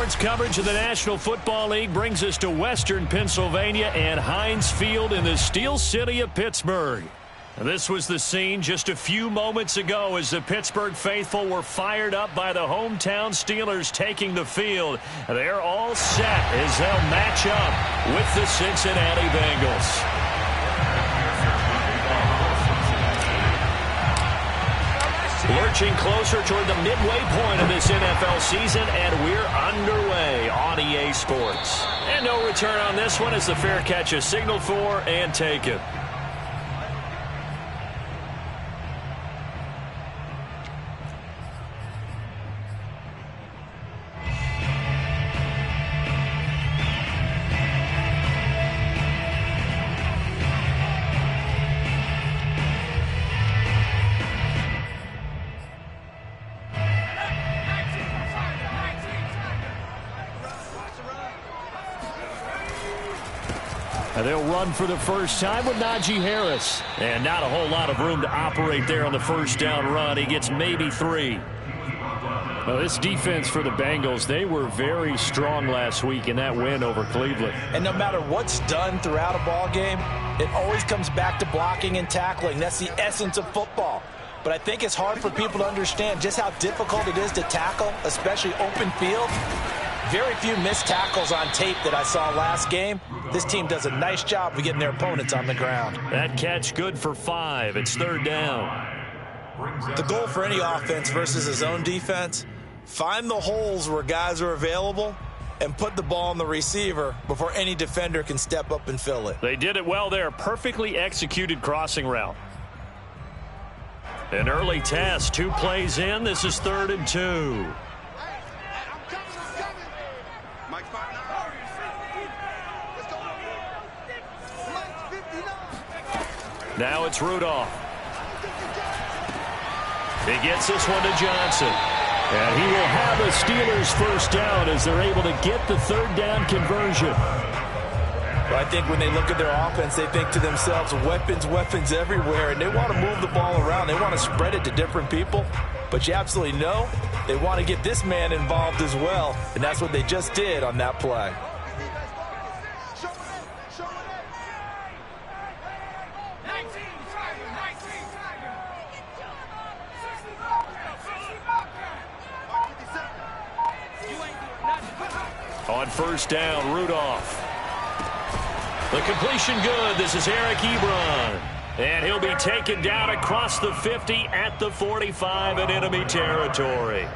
Sports coverage of the National Football League brings us to Western Pennsylvania and Heinz Field in the Steel City of Pittsburgh. This was the scene just a few moments ago as the Pittsburgh faithful were fired up by the hometown Steelers taking the field. They're all set as they'll match up with the Cincinnati Bengals. Lurching closer toward the midway point of this NFL season, and we're underway on EA Sports. And no return on this one as the fair catch is signaled for and taken. They'll run for the first time with Najee Harris. And not a whole lot of room to operate there on the first down run. He gets maybe 3. Well, this defense for the Bengals, they were very strong last week in that win over Cleveland. And no matter what's done throughout a ball game, it always comes back to blocking and tackling. That's the essence of football. But I think it's hard for people to understand just how difficult it is to tackle, especially open field. Very few missed tackles on tape that I saw last game. This team does a nice job of getting their opponents on the ground. That catch good for 5. It's 3rd down. The goal for any offense versus a zone defense, find the holes where guys are available and put the ball on the receiver before any defender can step up and fill it. They did it well there. Perfectly executed crossing route. An early test. 2 plays in. This is 3rd and 2. Now it's Rudolph. He gets this one to Johnson. And he will have a Steelers first down as they're able to get the 3rd down conversion. Well, I think when they look at their offense, they think to themselves, weapons, weapons everywhere. And they want to move the ball around. They want to spread it to different people. But you absolutely know they want to get this man involved as well. And that's what they just did on that play. On first down, Rudolph. The completion good. This is Eric Ebron. And he'll be taken down across the 50 at the 45 in enemy territory.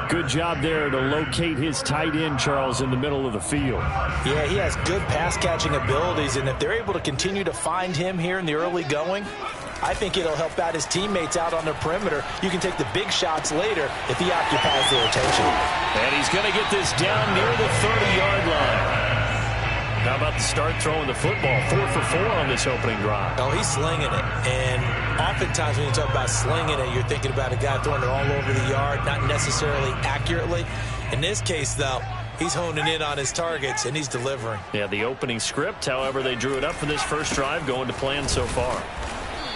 Good job there to locate his tight end, Charles, in the middle of the field. Yeah, he has good pass-catching abilities, and if they're able to continue to find him here in the early going, I think it'll help out his teammates out on the perimeter. You can take the big shots later if he occupies their attention. And he's going to get this down near the 30-yard line. How about the start throwing the football? 4 for 4 on this opening drive. Oh, he's slinging it. And oftentimes when you talk about slinging it, you're thinking about a guy throwing it all over the yard, not necessarily accurately. In this case, though, he's honing in on his targets, and he's delivering. Yeah, the opening script, however, they drew it up for this first drive, going to plan so far.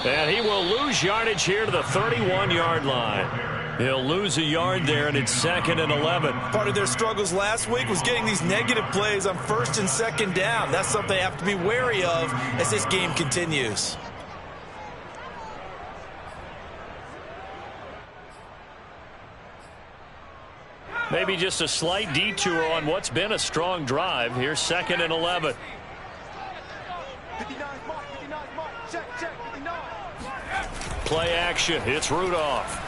And he will lose yardage here to the 31-yard line. He'll lose a yard there, and it's 2nd and 11. Part of their struggles last week was getting these negative plays on 1st and 2nd down. That's something they have to be wary of as this game continues. Maybe just a slight detour on what's been a strong drive. Here's 2nd and 11. Play action. It's Rudolph.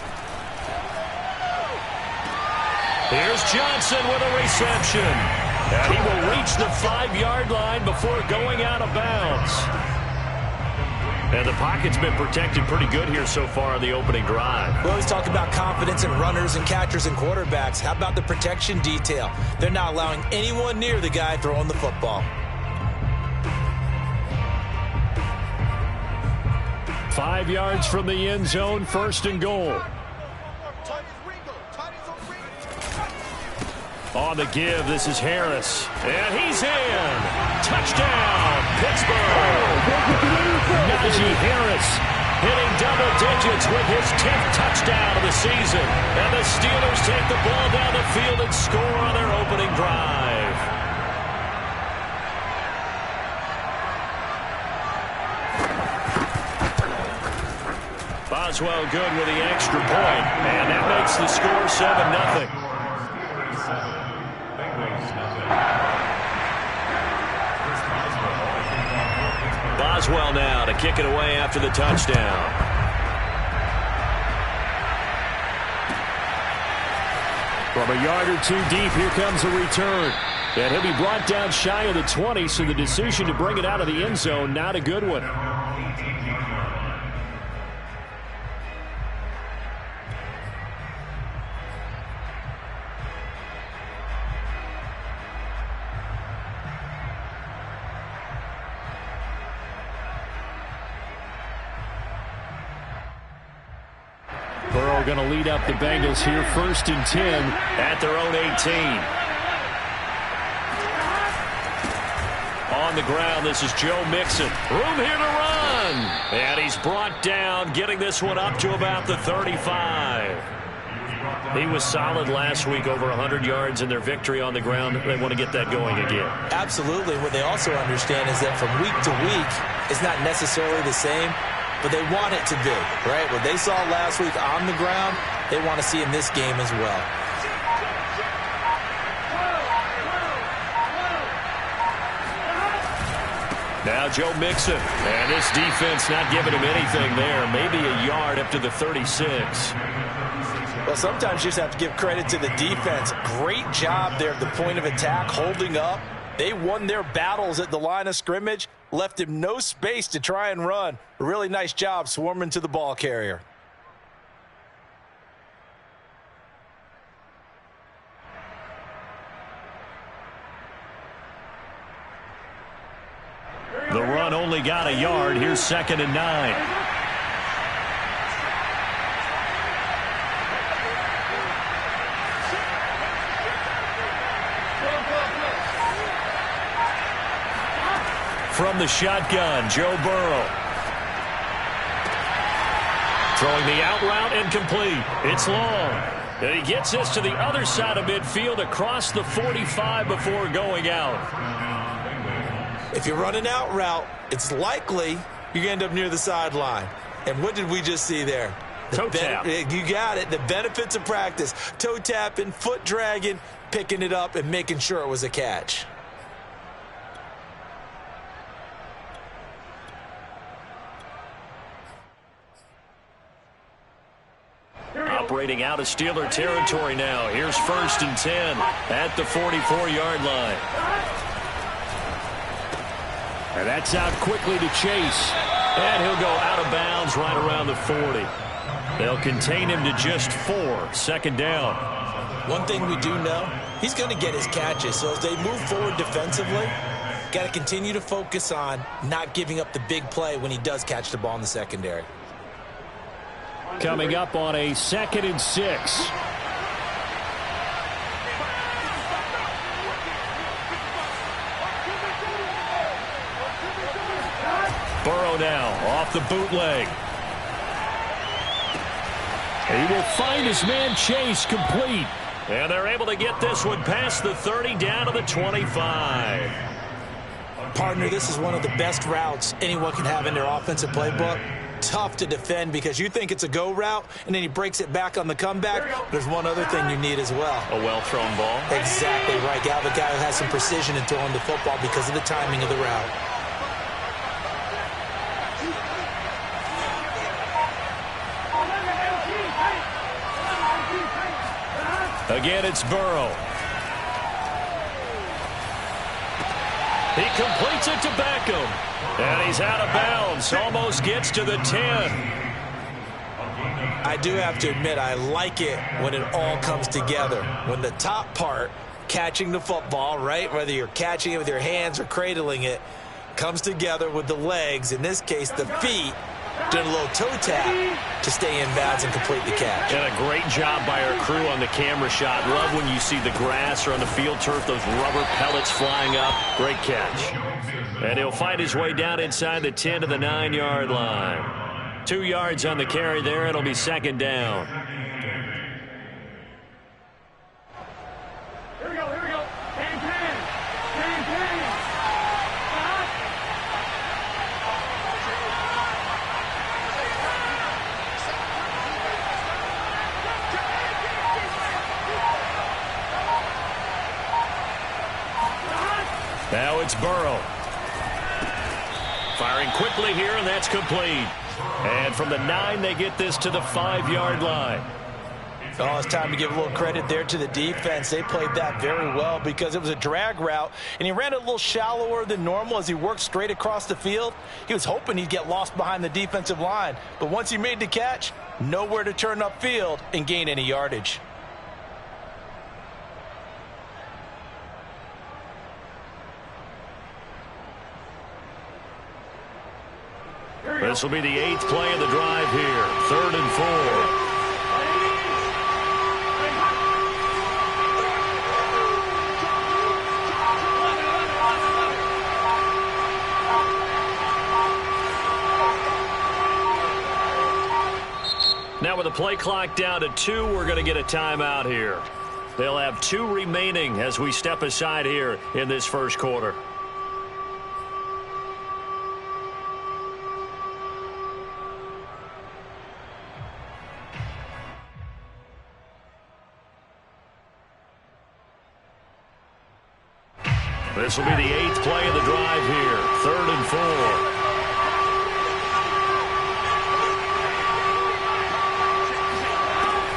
Here's Johnson with a reception. And he will reach the 5-yard line before going out of bounds. And the pocket's been protected pretty good here so far in the opening drive. We always talk about confidence in runners and catchers and quarterbacks. How about the protection detail? They're not allowing anyone near the guy throwing the football. 5 yards from the end zone, 1st and goal. On the give, this is Harris. And he's in. Touchdown, Pittsburgh. Najee Harris hitting double digits with his 10th touchdown of the season. And the Steelers take the ball down the field and score on their opening drive. Boswell good with the extra point, and that makes the score 7-0. Boswell now to kick it away after the touchdown. From a yard or two deep, here comes a return. And he'll be brought down shy of the 20, so the decision to bring it out of the end zone, not a good one. Burrow going to lead up the Bengals here, 1st and 10 at their own 18. On the ground, this is Joe Mixon. Room here to run. And he's brought down, getting this one up to about the 35. He was solid last week, over 100 yards in their victory on the ground. They want to get that going again. Absolutely. What they also understand is that from week to week, it's not necessarily the same, but they want it to be, right? What they saw last week on the ground, they want to see in this game as well. Now Joe Mixon, and this defense not giving him anything there. Maybe a yard up to the 36. Well, sometimes you just have to give credit to the defense. Great job there at the point of attack, holding up. They won their battles at the line of scrimmage, left him no space to try and run. A really nice job swarming to the ball carrier. The run only got a yard. Here's 2nd and 9. From the shotgun, Joe Burrow. Throwing the out route and complete. It's long. And he gets this to the other side of midfield across the 45 before going out. If you run an out route, it's likely you're going to end up near the sideline. And what did we just see there? Toe tap. You got it. The benefits of practice. Toe tapping, foot dragging, picking it up, and making sure it was a catch. Operating out of Steeler territory now. Here's 1st and 10 at the 44-yard line. And that's out quickly to Chase. And he'll go out of bounds right around the 40. They'll contain him to just 4. 2nd down. One thing we do know, he's going to get his catches. So as they move forward defensively, got to continue to focus on not giving up the big play when he does catch the ball in the secondary. Coming up on a 2nd and 6. Burrow now off the bootleg. He will find his man Chase complete. And they're able to get this one past the 30 down to the 25. Partner, this is one of the best routes anyone can have in their offensive playbook. Tough to defend because you think it's a go route, and then he breaks it back on the comeback. There's one other thing you need as well. A well-thrown ball. Exactly right. You have a guy who has some precision in throwing the football because of the timing of the route. Again, it's Burrow. He completes it to Beckham. And he's out of bounds. Almost gets to the 10. I do have to admit, I like it when it all comes together. When the top part, catching the football, right, whether you're catching it with your hands or cradling it, comes together with the legs, in this case the feet, doing a little toe tap to stay in bounds and complete the catch. And a great job by our crew on the camera shot. Love when you see the grass or on the field turf, those rubber pellets flying up. Great catch. And he'll fight his way down inside the 10 to the 9-yard line. 2 yards on the carry there. It'll be second down. Here we go. Pan. Now it's Burrow. Firing quickly here, and that's complete. And from the 9, they get this to the 5-yard line. Oh, it's time to give a little credit there to the defense. They played that very well because it was a drag route, and he ran it a little shallower than normal as he worked straight across the field. He was hoping he'd get lost behind the defensive line, but once he made the catch, nowhere to turn upfield and gain any yardage. This will be the 8th play of the drive here. 3rd and 4. Now with the play clock down to 2, we're going to get a timeout here. They'll have 2 remaining as we step aside here in this first quarter. This will be the 8th play of the drive here. 3rd and 4.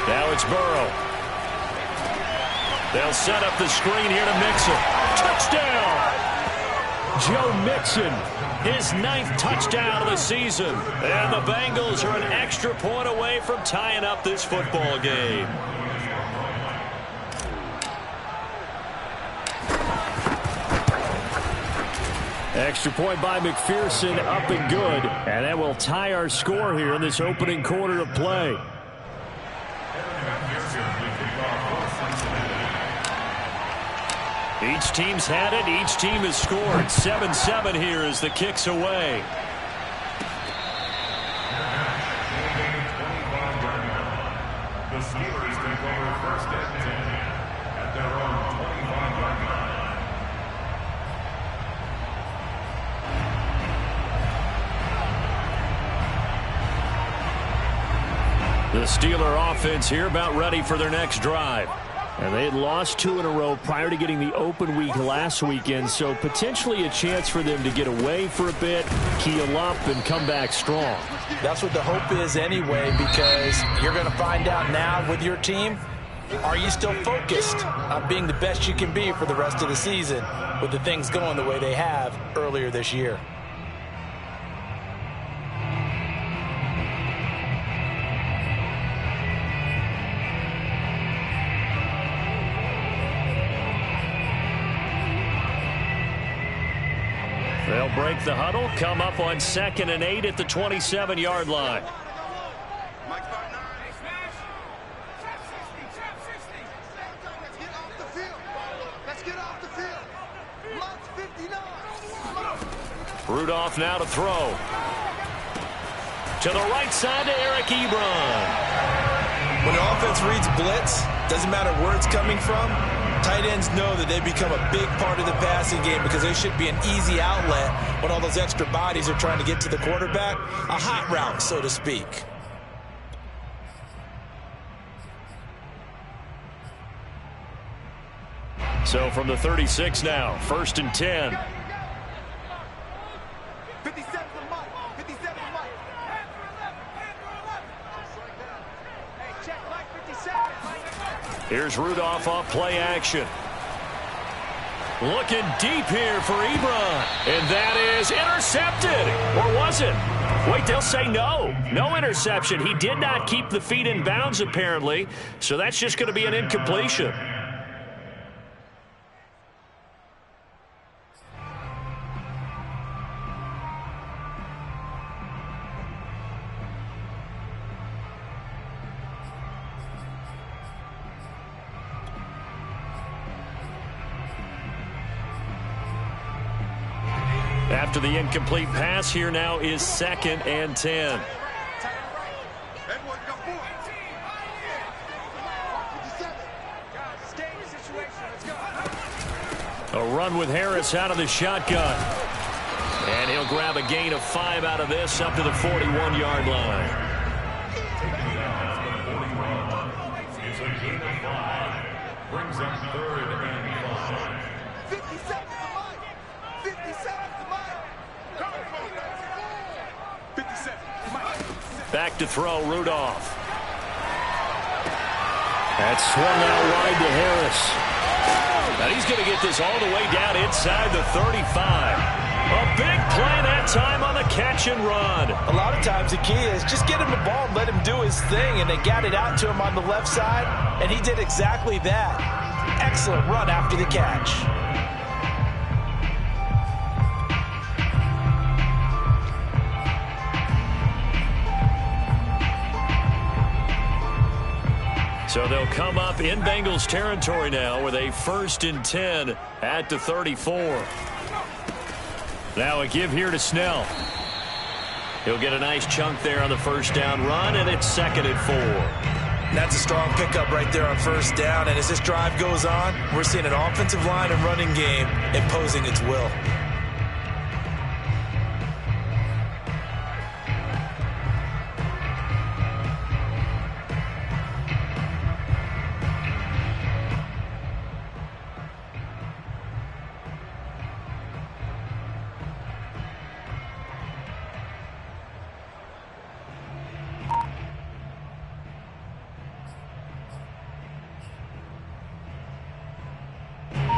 Now it's Burrow. They'll set up the screen here to Mixon. Touchdown! Joe Mixon, his 9th touchdown of the season. And the Bengals are an extra point away from tying up this football game. Extra point by McPherson, up and good. And that will tie our score here in this opening quarter of play. Each team's had it. Each team has scored. 7-7 here as the kick's away. The Steelers take over 1st and 10 at their own 25-yard line. The Steeler offense here about ready for their next drive. And they had lost 2 in a row prior to getting the open week last weekend, so potentially a chance for them to get away for a bit, keel up, and come back strong. That's what the hope is anyway, because you're going to find out now with your team, are you still focused on being the best you can be for the rest of the season with the things going the way they have earlier this year? They'll break the huddle, come up on 2nd and 8 at the 27-yard line. Rudolph now to throw. To the right side to Eric Ebron. When the offense reads blitz, doesn't matter where it's coming from, tight ends know that they become a big part of the passing game because they should be an easy outlet when all those extra bodies are trying to get to the quarterback. A hot route, so to speak. So from the 36 now, 1st and 10. Here's Rudolph off play action. Looking deep here for Ebron. And that is intercepted. Or was it? Wait, they'll say no. No interception. He did not keep the feet in bounds, apparently. So that's just going to be an incompletion. After the incomplete pass, here now is 2nd and 10. A run with Harris out of the shotgun. And he'll grab a gain of 5 out of this up to the 41-yard line. It's a gain of 5. Brings up 3rd and 5. 50 seconds to mile. 50 seconds to mile. 50 seconds. Mike. Back to throw, Rudolph. That's swung out wide to Harris. Now he's going to get this all the way down inside the 35. A big play that time on the catch and run. A lot of times the key is just get him the ball and let him do his thing, and they got it out to him on the left side, and he did exactly that. Excellent run after the catch. So they'll come up in Bengals territory now with a 1st and 10 at the 34. Now a give here to Snell. He'll get a nice chunk there on the first down run, and it's 2nd and 4. That's a strong pickup right there on first down, and as this drive goes on, we're seeing an offensive line and running game imposing its will.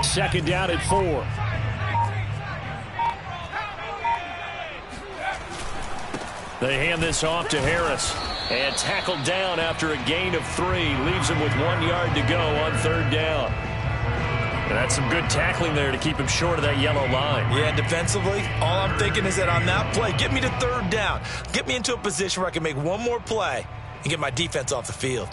Second down at 4. They hand this off to Harris. And tackled down after a gain of 3. Leaves him with 1 yard to go on 3rd down. And that's some good tackling there to keep him short of that yellow line. Yeah, defensively, all I'm thinking is that on that play, get me to 3rd down. Get me into a position where I can make one more play and get my defense off the field.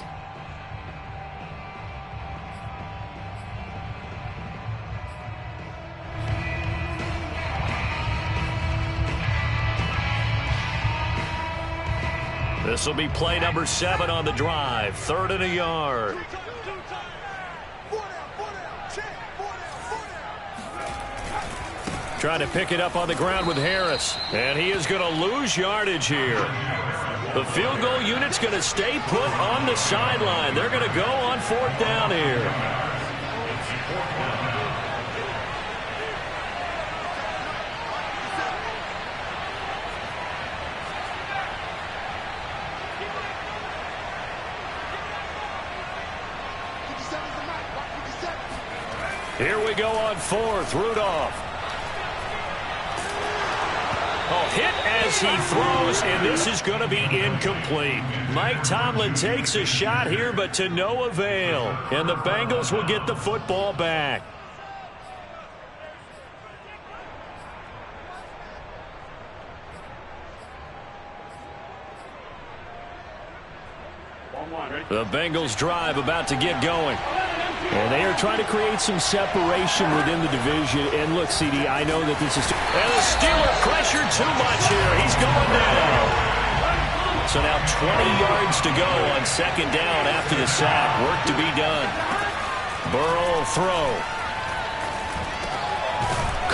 This will be play number 7 on the drive. 3rd and a yard. Trying to pick it up on the ground with Harris. And he is going to lose yardage here. The field goal unit's going to stay put on the sideline. They're going to go on 4th down here. Here we go on 4th. Rudolph. Oh, hit as he throws, and this is going to be incomplete. Mike Tomlin takes a shot here, but to no avail. And the Bengals will get the football back. The Bengals drive about to get going. And they are trying to create some separation within the division. And look, CD, I know that this is... And the Steeler pressured too much here. He's going down. So now 20 yards to go on 2nd down after the sack. Work to be done. Burrow will throw.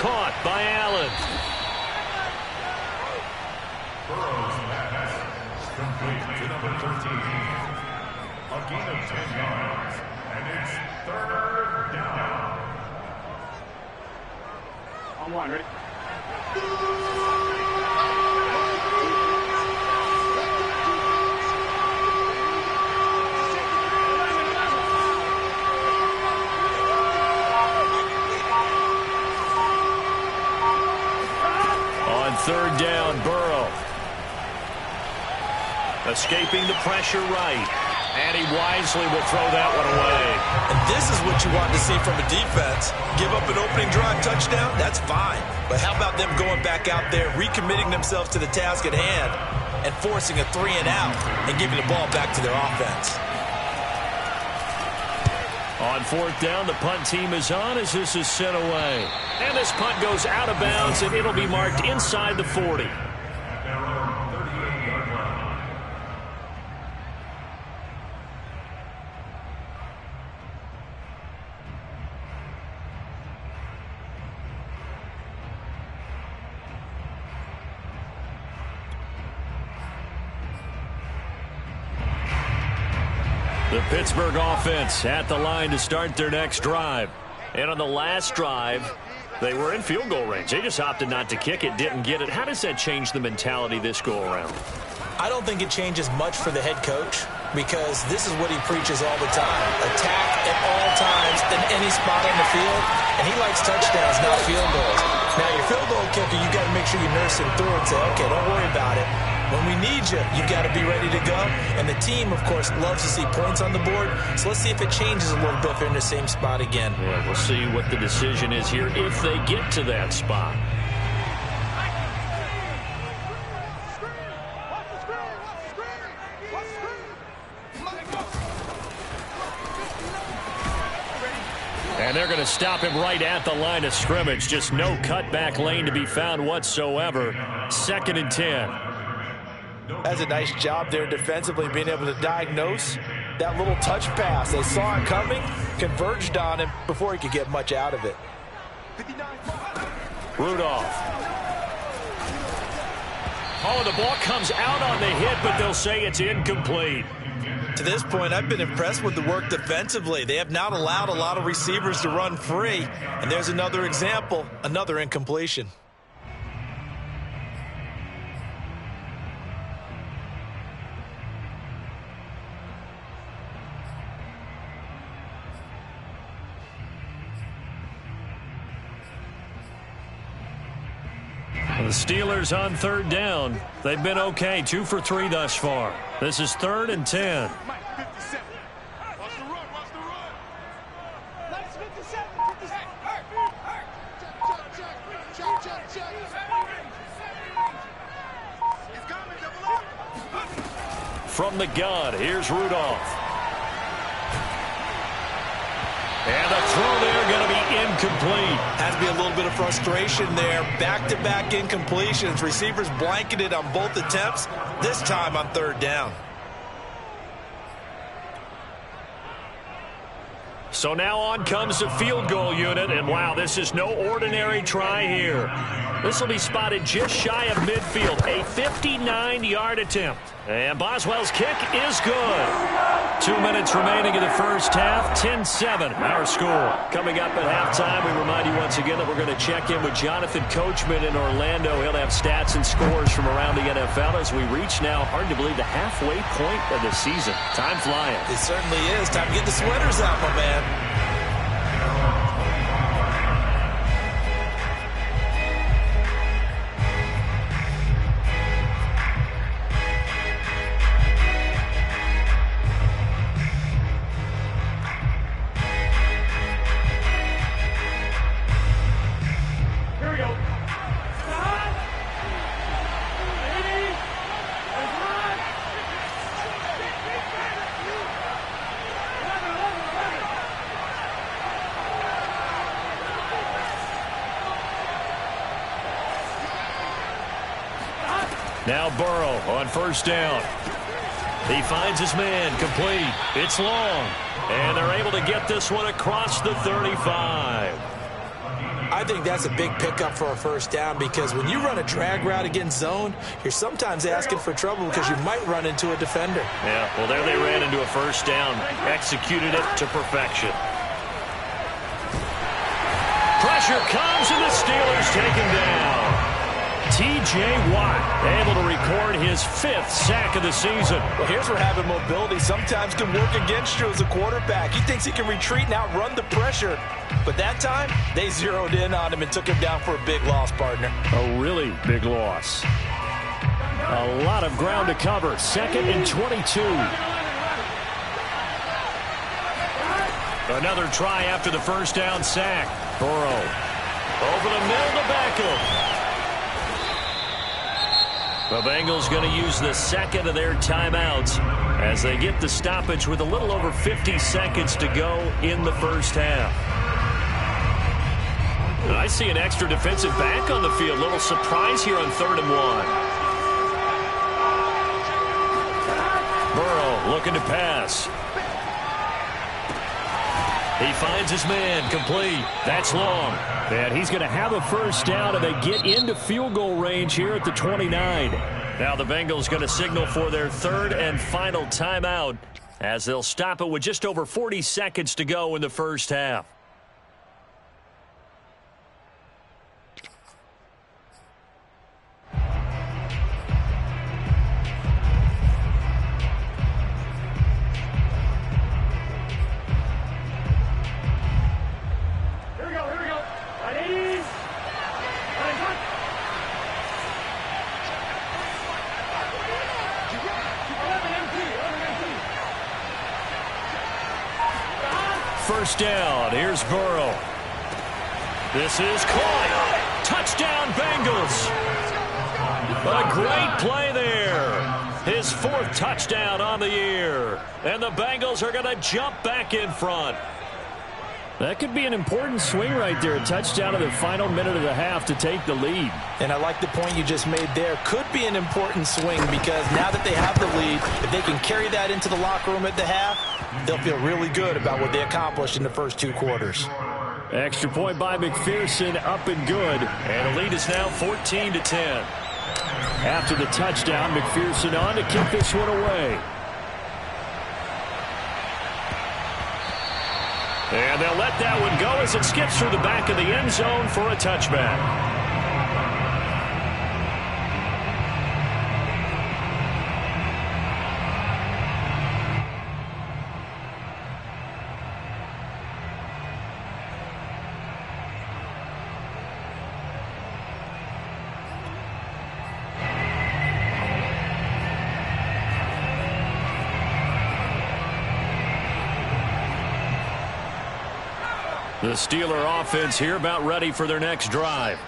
Caught by Allen. Burrow's pass complete to number 13. A gain of 10 yards. And it's 3rd down. On 1, ready? On 3rd down, Burrow. Escaping the pressure right. And he wisely will throw that one away. And this is what you want to see from a defense. Give up an opening drive touchdown, that's fine. But how about them going back out there, recommitting themselves to the task at hand, and forcing a 3 and out, and giving the ball back to their offense. On 4th down, the punt team is on as this is sent away. And this punt goes out of bounds, and it'll be marked inside the 40. The Pittsburgh offense at the line to start their next drive. And on the last drive, they were in field goal range. They just opted not to kick it, didn't get it. How does that change the mentality this go-around? I don't think it changes much for the head coach because this is what he preaches all the time. Attack at all times in any spot on the field, and he likes touchdowns, not field goals. Now, your field goal kicker, you got to make sure you nurse him through and say, okay, don't worry about it. When we need you, you got to be ready to go. And the team, of course, loves to see points on the board. So let's see if it changes a little bit if they're in the same spot again. Yeah, we'll see what the decision is here if they get to that spot. And they're going to stop him right at the line of scrimmage. Just no cutback lane to be found whatsoever. 2nd and 10. That's a nice job there defensively, being able to diagnose that little touch pass. They saw it coming, converged on him before he could get much out of it. Rudolph. Oh, the ball comes out on the hit, but they'll say it's incomplete. To this point, I've been impressed with the work defensively. They have not allowed a lot of receivers to run free. And there's another example, another incompletion. The Steelers on 3rd down. They've been okay, 2 for 3 thus far. This is 3rd and 10. From the gun, here's Rudolph. And the throw there going to be incomplete. Has to be a little bit of frustration there. Back-to-back incompletions. Receivers blanketed on both attempts, this time on 3rd down. So now on comes the field goal unit, and wow, this is no ordinary try here. This will be spotted just shy of midfield, a 59-yard attempt. And Boswell's kick is good. 2 minutes remaining in the first half, 10-7 our score. Coming up at halftime, we remind you once again that we're going to check in with Jonathan Coachman in Orlando. He'll have stats and scores from around the NFL as we reach now, hard to believe, the halfway point of the season. Time flying. It certainly is. Time to get the sweaters out, my man. Now Burrow on 1st down. He finds his man, complete. It's long. And they're able to get this one across the 35. I think that's a big pickup for a 1st down because when you run a drag route against zone, you're sometimes asking for trouble because you might run into a defender. Yeah, well, there they ran into a 1st down. Executed it to perfection. Pressure comes, and the Steelers take him down. T.J. Watt able to record his 5th sack of the season. Well, here's where having mobility sometimes can work against you as a quarterback. He thinks he can retreat and outrun the pressure. But that time, they zeroed in on him and took him down for a big loss, partner. A really big loss. A lot of ground to cover. 2nd and 22. Another try after the 1st down sack. Burrow over the middle to Beckham. The Bengals going to use the 2nd of their timeouts as they get the stoppage with a little over 50 seconds to go in the 1st half. And I see an extra defensive back on the field. Little surprise here on 3rd and 1. Burrow looking to pass. He finds his man, complete. That's long. And he's going to have a 1st down, and they get into field goal range here at the 29. Now the Bengals going to signal for their 3rd and final timeout as they'll stop it with just over 40 seconds to go in the first half. First down. Here's Burrow. This is caught. Touchdown, Bengals. A great play there. His 4th touchdown on the year. And the Bengals are going to jump back in front. That could be an important swing right there. A touchdown in the final minute of the half to take the lead. And I like the point you just made there. Could be an important swing because now that they have the lead, if they can carry that into the locker room at the half, they'll feel really good about what they accomplished in the first 2 quarters. Extra point by McPherson, up and good. And the lead is now 14-10. After the touchdown, McPherson on to kick this one away. And they'll let that one go as it skips through the back of the end zone for a touchback. The Steeler offense here about ready for their next drive.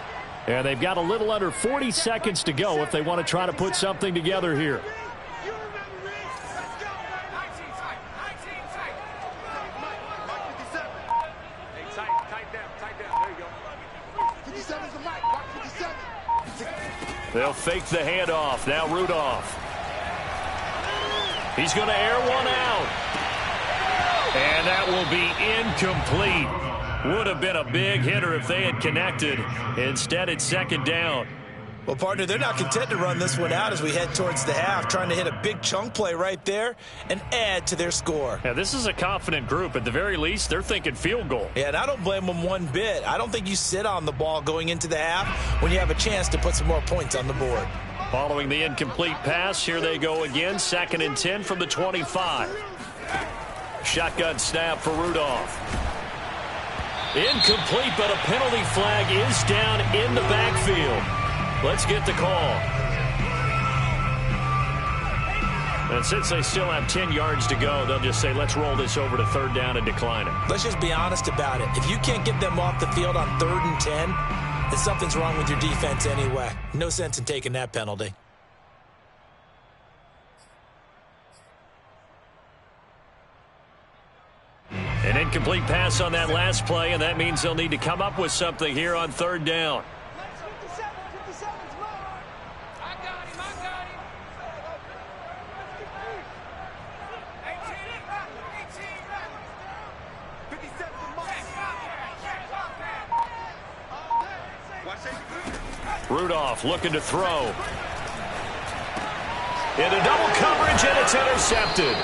And they've got a little under 40 seconds to go if they want to try to put something together here. They'll fake the handoff. Now Rudolph. He's going to air one out. And that will be incomplete. Would have been a big hitter if they had connected. Instead, it's second down. Well, partner, they're not content to run this one out as we head towards the half, trying to hit a big chunk play right there and add to their score. Yeah, this is a confident group. At the very least, they're thinking field goal. Yeah, and I don't blame them one bit. I don't think you sit on the ball going into the half when you have a chance to put some more points on the board. Following the incomplete pass, here they go again. 2nd and 10 from the 25. Shotgun snap for Rudolph. Incomplete, but a penalty flag is down in the backfield. Let's get the call. And since they still have 10 yards to go, they'll just say, let's roll this over to 3rd down and decline it. Let's just be honest about it. If you can't get them off the field on 3rd and 10, then something's wrong with your defense anyway. No sense in taking that penalty. An incomplete pass on that last play, and that means they'll need to come up with something here on 3rd down. Rudolph looking to throw. Into double coverage, and it's intercepted.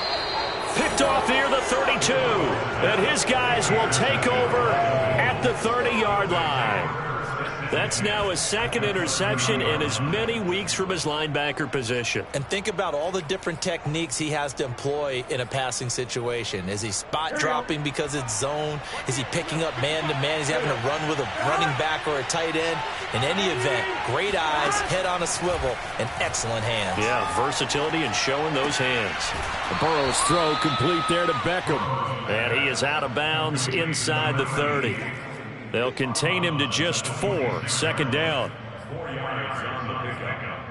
Picked off near the 32. And his guys will take over at the 30-yard line. That's now his 2nd interception in as many weeks from his linebacker position. And think about all the different techniques he has to employ in a passing situation. Is he spot dropping because it's zone? Is he picking up man-to-man? Is he having to run with a running back or a tight end? In any event, great eyes, head on a swivel, and excellent hands. Yeah, versatility and showing those hands. Burrow's throw complete there to Beckham. And he is out of bounds inside the 30. They'll contain him to just 4. 2nd down. 4 yards on the pickup.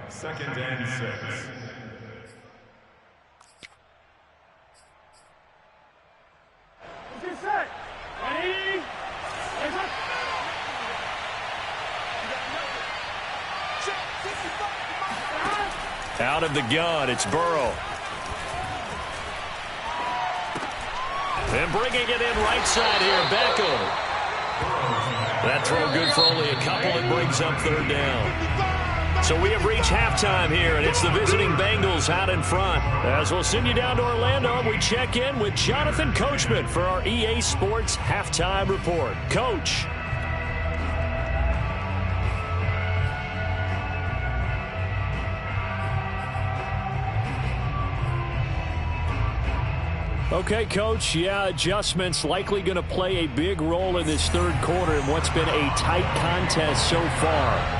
2nd and 6. Get set. Ready? Out of the gun, it's Burrow. And bringing it in right side here, Beckham. That throw good for only a couple. It brings up 3rd down. So we have reached halftime here, and it's the visiting Bengals out in front. As we'll send you down to Orlando, we check in with Jonathan Coachman for our EA Sports Halftime Report. Coach. Okay, Coach, adjustments likely going to play a big role in this third quarter in what's been a tight contest so far.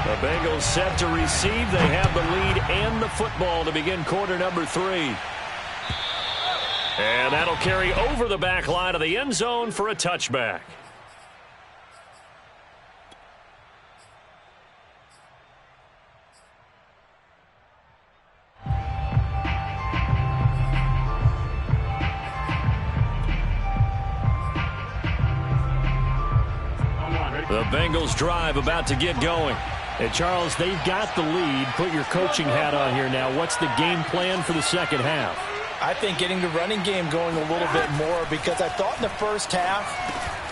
The Bengals set to receive. They have the lead and the football to begin quarter number 3. And that'll carry over the back line of the end zone for a touchback. The Bengals drive about to get going. Hey, Charles, they've got the lead. Put your coaching hat on here now. What's the game plan for the second half? I think getting the running game going a little bit more, because I thought in the first half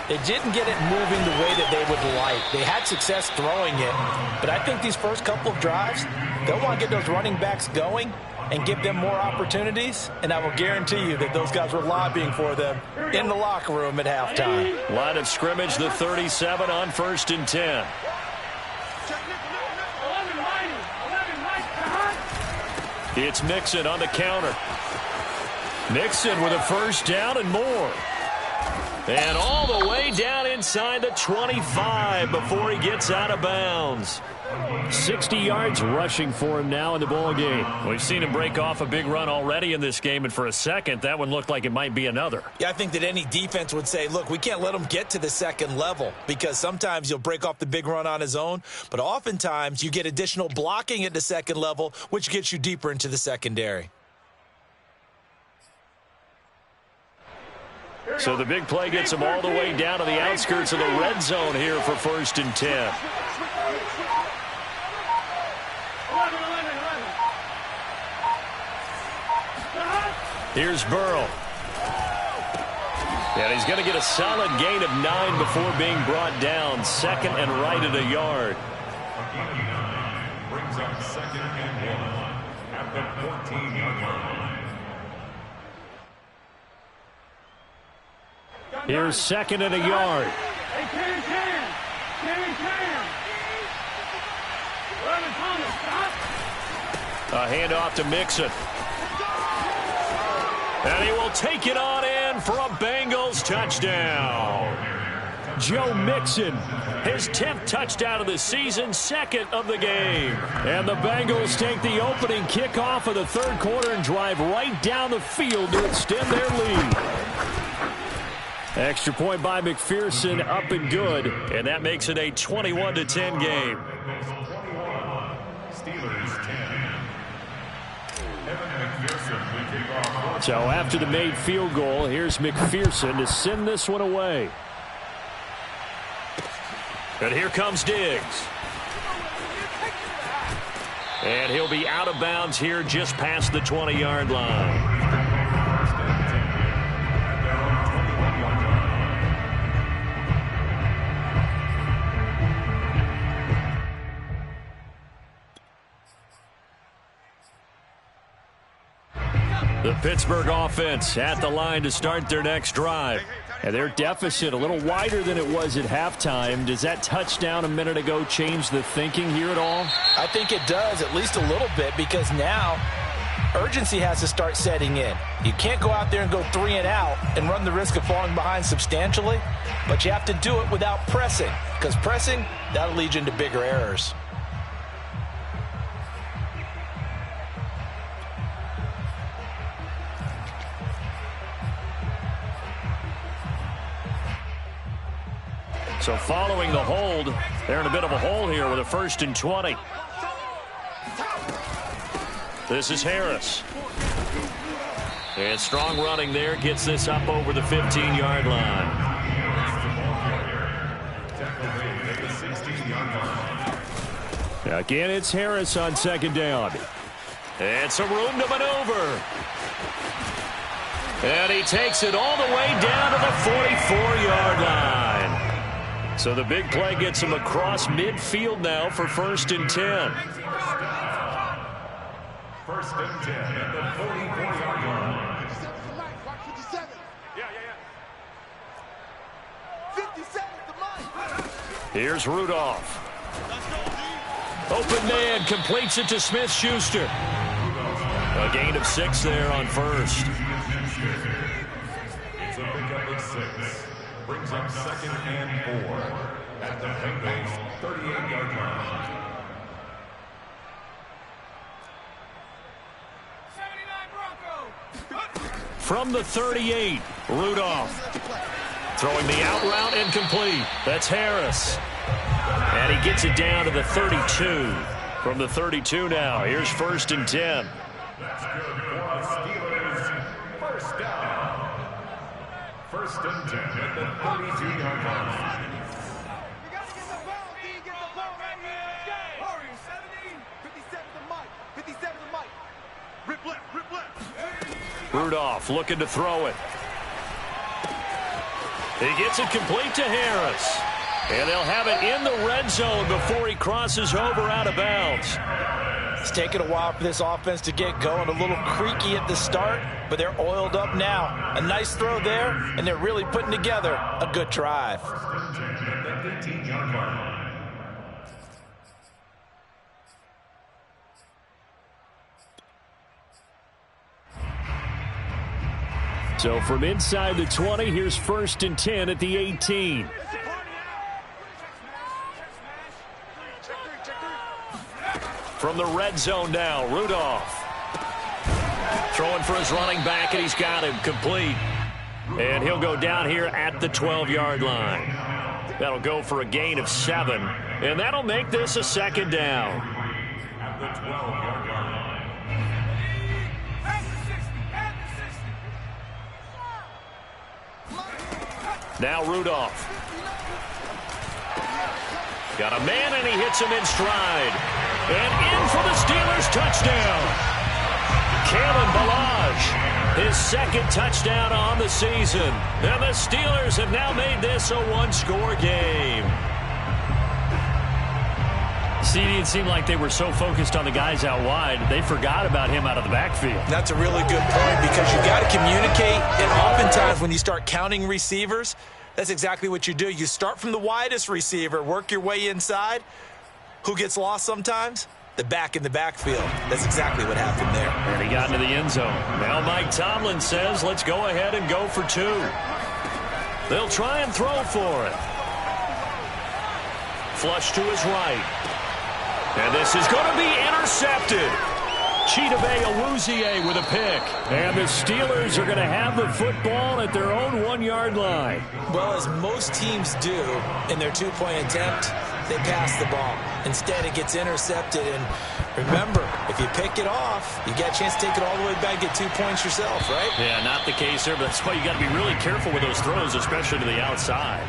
they didn't get it moving the way that they would like. They had success throwing it, but I think these first couple of drives, they'll want to get those running backs going and give them more opportunities, and I will guarantee you that those guys were lobbying for them in the locker room at halftime. Line of scrimmage, the 37 on 1st and 10. It's Mixon on the counter. Mixon with a first down and more. And all the way down inside the 25 before he gets out of bounds. 60 yards rushing for him now in the ball game. We've seen him break off a big run already in this game, and for a second, that one looked like it might be another. Yeah, I think that any defense would say, look, we can't let him get to the second level, because sometimes you'll break off the big run on his own, but oftentimes you get additional blocking at the second level, which gets you deeper into the secondary. So the big play gets him all the way down to the outskirts of the red zone here for 1st and 10. Here's Burrow. And he's going to get a solid gain of 9 before being brought down. 2nd and right at a yard. Brings up 2nd and 1 at the 14-yard line. Here's 2nd and a yard. A handoff to Mixon. And he will take it on in for a Bengals touchdown. Joe Mixon, his 10th touchdown of the season, 2nd of the game. And the Bengals take the opening kickoff of the third quarter and drive right down the field to extend their lead. Extra point by McPherson, up and good. And that makes it a 21-10 game. Steelers 10. So after the made field goal, here's McPherson to send this one away. And here comes Diggs. And he'll be out of bounds here just past the 20-yard line. The Pittsburgh offense at the line to start their next drive. And their deficit a little wider than it was at halftime. Does that touchdown a minute ago change the thinking here at all? I think it does, at least a little bit, because now urgency has to start setting in. You can't go out there and go 3 and out and run the risk of falling behind substantially, but you have to do it without pressing, because pressing, that'll lead you into bigger errors. So following the hold, they're in a bit of a hole here with a 1st and 20. This is Harris. And strong running there, gets this up over the 15-yard line. Again, it's Harris on 2nd down. And some room to maneuver. And he takes it all the way down to the 44-yard line. So the big play gets him across midfield now for 1st and 10. 1st and 10 at the 44-yard line. 57. Yeah. 57 to Mike. Here's Rudolph. Open man completes it to Smith-Schuster. A gain of 6 there on 1st. It's a pickup of 6. Brings up 2nd and 4 at the Bengals 38-yard line. From the 38, Rudolph. Throwing the out route incomplete. That's Harris. And he gets it down to the 32. From the 32 now, here's 1st and 10. That's good for the Steelers. 1st down. 1st and 10 at the 32-yard line. You got to get the ball, D. Get the ball right here. Let's go. Hurry, 57 to Mike. 57 to Mike. Rip left. Rudolph looking to throw it. He gets it complete to Harris. And they'll have it in the red zone before he crosses over out of bounds. It's taken a while for this offense to get going. A little creaky at the start, but they're oiled up now. A nice throw there, and they're really putting together a good drive. So from inside the 20, here's 1st and 10 at the 18. From the red zone now, Rudolph. Throwing for his running back, and he's got him complete. And he'll go down here at the 12-yard line. That'll go for a gain of 7. And that'll make this a 2nd down. At the 12-yard line. Now Rudolph. Got a man, and he hits him in stride. And in for the Steelers touchdown. Kalen Ballage, his 2nd touchdown on the season. And the Steelers have now made this a one-score game. CD, it seemed like they were so focused on the guys out wide, they forgot about him out of the backfield. That's a really good point because you got to communicate, and oftentimes when you start counting receivers, that's exactly what you do. You start from the widest receiver, work your way inside. Who gets lost sometimes? The back in the backfield. That's exactly what happened there. And he got into the end zone. Now Mike Tomlin says, let's go ahead and go for 2. They'll try and throw for it. Flush to his right. And this is going to be intercepted. Chidobe Awuzie with a pick. And the Steelers are going to have the football at their own 1-yard line. Well, as most teams do in their 2-point attempt, they pass the ball. Instead, it gets intercepted. And remember, if you pick it off, you got a chance to take it all the way back, get 2 points yourself, right? Yeah, not the case there, but that's why you got to be really careful with those throws, especially to the outside.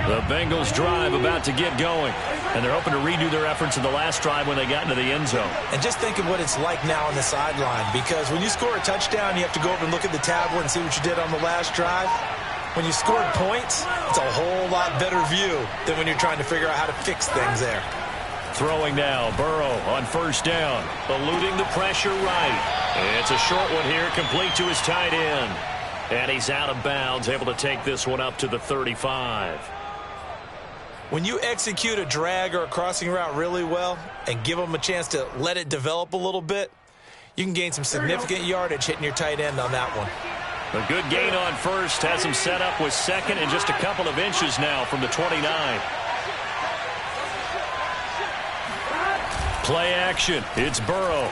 The Bengals drive about to get going, and they're hoping to redo their efforts in the last drive when they got into the end zone. And just think of what it's like now on the sideline, because when you score a touchdown, you have to go over and look at the tablet and see what you did on the last drive. When you scored points, it's a whole lot better view than when you're trying to figure out how to fix things there. Throwing now, Burrow on 1st down, eluding the pressure right. It's a short one here, complete to his tight end. And he's out of bounds, able to take this one up to the 35. When you execute a drag or a crossing route really well and give them a chance to let it develop a little bit, you can gain some significant yardage hitting your tight end on that one. A good gain on 1st, has him set up with 2nd and just a couple of inches now from the 29. Play action, it's Burrow.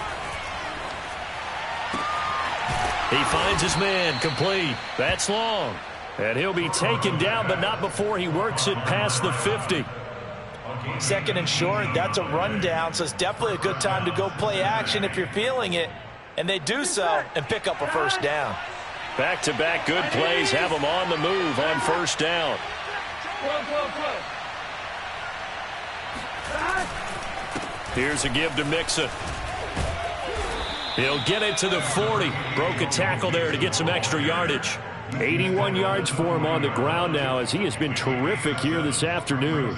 He finds his man, complete. That's long. And he'll be taken down, but not before he works it past the 50. Second and short, that's a rundown, so it's definitely a good time to go play action if you're feeling it. And they do so and pick up a first down. Back-to-back good plays have them on the move on first down. Here's a give to Mixon. He'll get it to the 40. Broke a tackle there to get some extra yardage. 81 yards for him on the ground now as he has been terrific here this afternoon.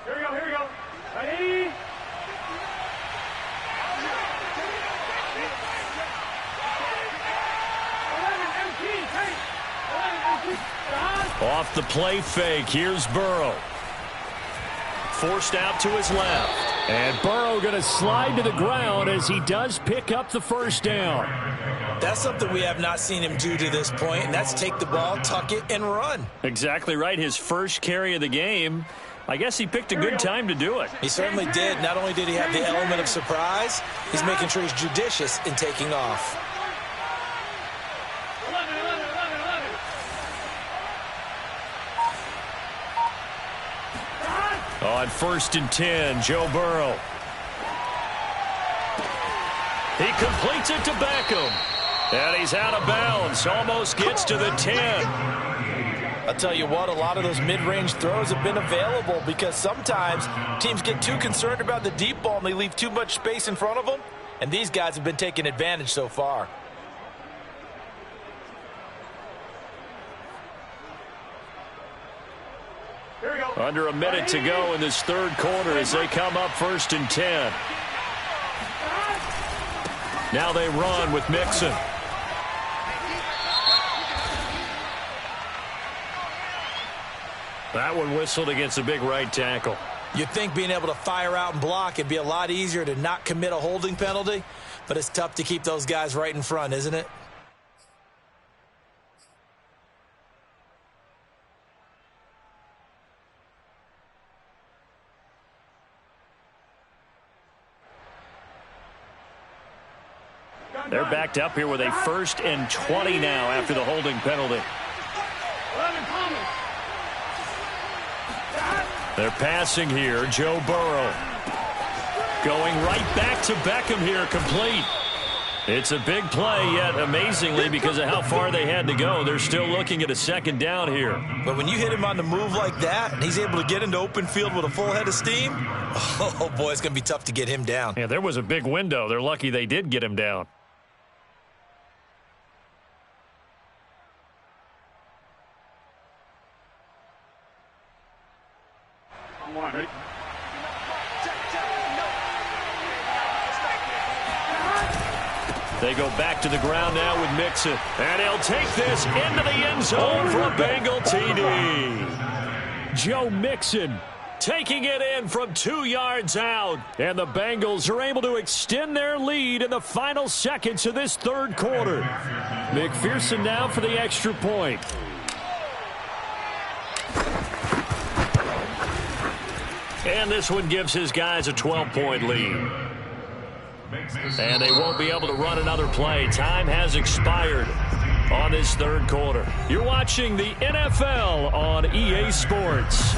Here we go. Ready? Off the play fake, here's Burrow. Forced out to his left. And Burrow going to slide to the ground as he does pick up the first down. That's something we have not seen him do to this point, and that's take the ball, tuck it, and run. Exactly right. His first carry of the game. I guess he picked a good time to do it. He certainly did. Not only did he have the element of surprise, he's making sure he's judicious in taking off. On 1st and 10, Joe Burrow. He completes it to Beckham. And he's out of bounds. Almost gets to the 10. I'll tell you what, a lot of those mid-range throws have been available because sometimes teams get too concerned about the deep ball and they leave too much space in front of them. And these guys have been taking advantage so far. Under a minute to go in this third quarter as they come up 1st and 10. Now they run with Mixon. That one whistled against a big right tackle. You'd think being able to fire out and block it'd be a lot easier to not commit a holding penalty, but it's tough to keep those guys right in front, isn't it? They're backed up here with a 1st and 20 now after the holding penalty. They're passing here. Joe Burrow going right back to Beckham here, complete. It's a big play, yet amazingly, because of how far they had to go, they're still looking at a second down here. But when you hit him on the move like that, and he's able to get into open field with a full head of steam, oh boy, it's going to be tough to get him down. Yeah, there was a big window. They're lucky they did get him down. They go back to the ground now with Mixon. And he'll take this into the end zone for a Bengal TD. Joe Mixon taking it in from 2 yards out. And the Bengals are able to extend their lead in the final seconds of this third quarter. McPherson now for the extra point. And this one gives his guys a 12-point lead. And they won't be able to run another play. Time has expired on this third quarter. You're watching the NFL on EA Sports.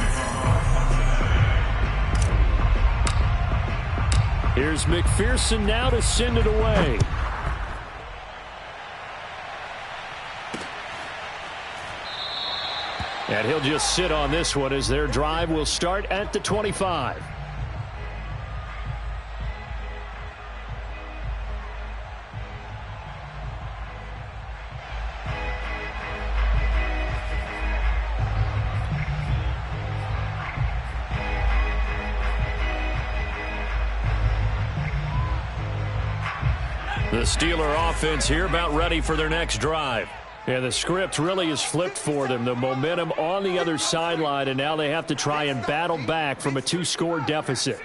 Here's McPherson now to send it away. And he'll just sit on this one as their drive will start at the 25. The Steeler offense here about ready for their next drive. And the script really is flipped for them. The momentum on the other sideline, and now they have to try and battle back from a 2-score deficit.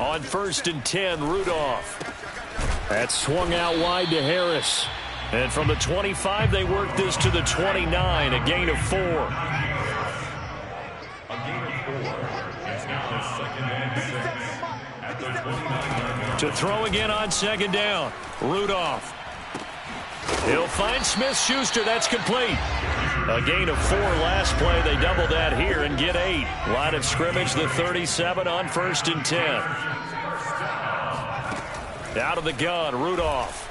On 1st and 10, Rudolph. That swung out wide to Harris. And from the 25, they work this to the 29, a gain of 4. A gain of 4. It's now the To throw again on second down. Rudolph. He'll find Smith-Schuster. That's complete. A gain of 4 last play. They double that here and get 8. Line of scrimmage, the 37 on 1st and 10. Out of the gun, Rudolph.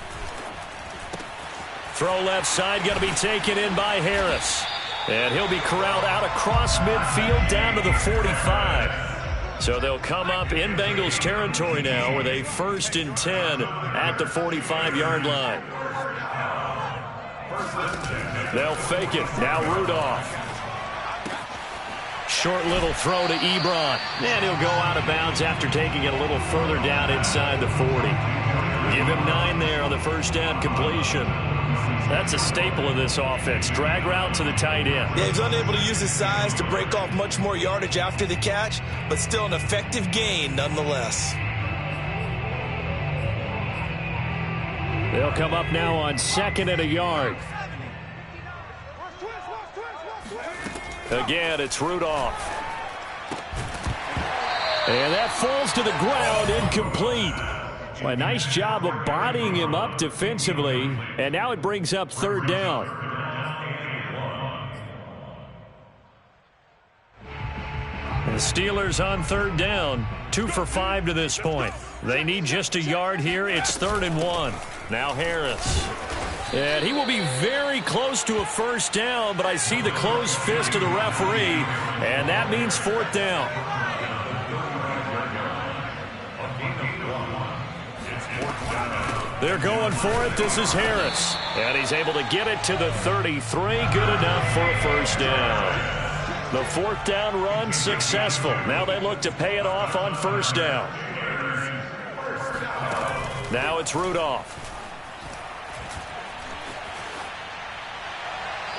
Throw left side, going to be taken in by Harris. And he'll be corralled out across midfield down to the 45. So they'll come up in Bengals territory now with a 1st and 10 at the 45-yard line. They'll fake it. Now Rudolph. Short little throw to Ebron. And he'll go out of bounds after taking it a little further down inside the 40. Give him 9 there on the first down completion. That's a staple of this offense. Drag route to the tight end. Yeah, he's unable to use his size to break off much more yardage after the catch, but still an effective gain nonetheless. They'll come up now on 2nd and a yard. Again, it's Rudolph. And that falls to the ground, incomplete. Well, a nice job of bodying him up defensively, and now it brings up 3rd down. The Steelers on 3rd down, 2 for 5 to this point. They need just a yard here. It's 3rd and 1. Now Harris. And he will be very close to a 1st down, but I see the closed fist of the referee, and that means 4th down. They're going for it. This is Harris. And he's able to get it to the 33. Good enough for a 1st down. The 4th down run successful. Now they look to pay it off on 1st down. Now it's Rudolph.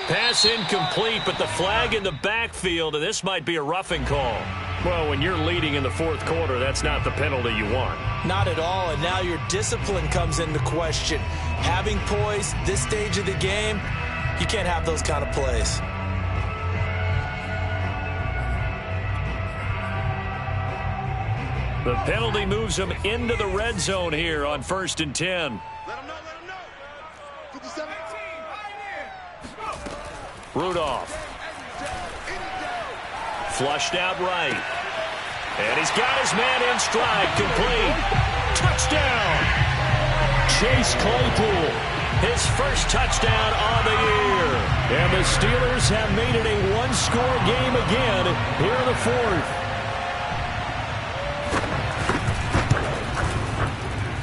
Pass incomplete, but the flag in the backfield, and this might be a roughing call. Well, when you're leading in the 4th quarter, that's not the penalty you want. Not at all, and now your discipline comes into question. Having poise this stage of the game, you can't have those kind of plays. The penalty moves them into the red zone here on 1st and 10. Let him know, let him know. 57. Rudolph. Flushed out right. And he's got his man in stride. Complete. Touchdown. Chase Claypool. His first touchdown on the year. And the Steelers have made it a 1-score game again here in the 4th.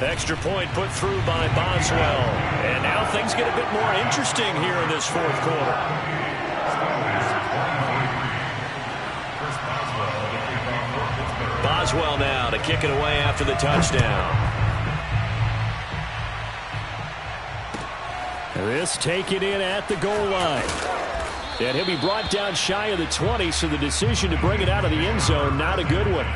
Extra point put through by Boswell. And now things get a bit more interesting here in this 4th quarter. Boswell now to kick it away after the touchdown. This taken in at the goal line. And he'll be brought down shy of the 20, so the decision to bring it out of the end zone, not a good one.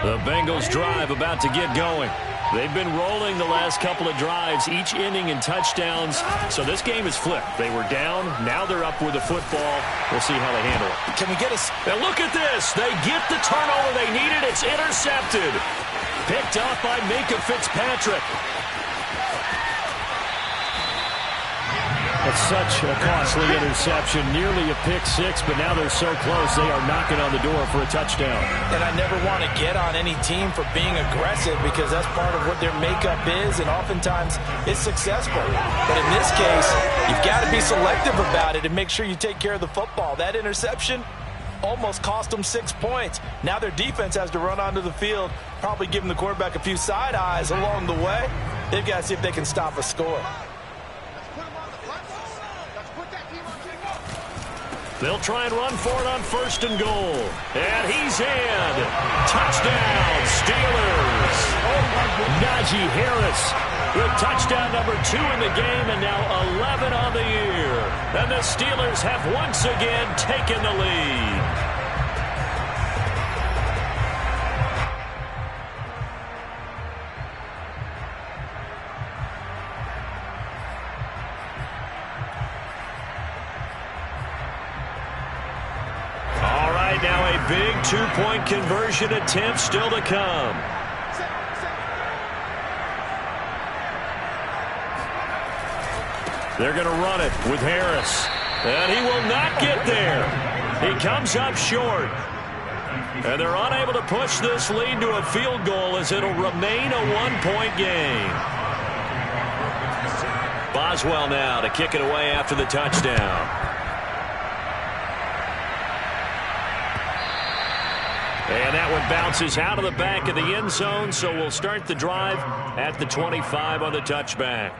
The Bengals drive about to get going. They've been rolling the last couple of drives, each ending in touchdowns. So this game is flipped. They were down. Now they're up with the football. We'll see how they handle it. Can we get a... And look at this. They get the turnover they needed. It's intercepted. Picked up by Minkah Fitzpatrick. That's such a costly interception. Nearly a pick-6, but now they're so close they are knocking on the door for a touchdown. And I never want to get on any team for being aggressive because that's part of what their makeup is, and oftentimes it's successful. But in this case, you've got to be selective about it and make sure you take care of the football. That interception, almost cost them 6 points. Now their defense has to run onto the field, probably giving the quarterback a few side eyes along the way. They've got to see if they can stop a score. They'll try and run for it on 1st and goal. And he's in. Touchdown, Steelers. Najee Harris with touchdown number 2 in the game and now 11 on the year. And the Steelers have once again taken the lead. Now a big 2-point conversion attempt still to come. They're going to run it with Harris. And he will not get there. He comes up short. And they're unable to push this lead to a field goal as it'll remain a 1-point game. Boswell now to kick it away after the touchdown. And that one bounces out of the back of the end zone, so we'll start the drive at the 25 on the touchback.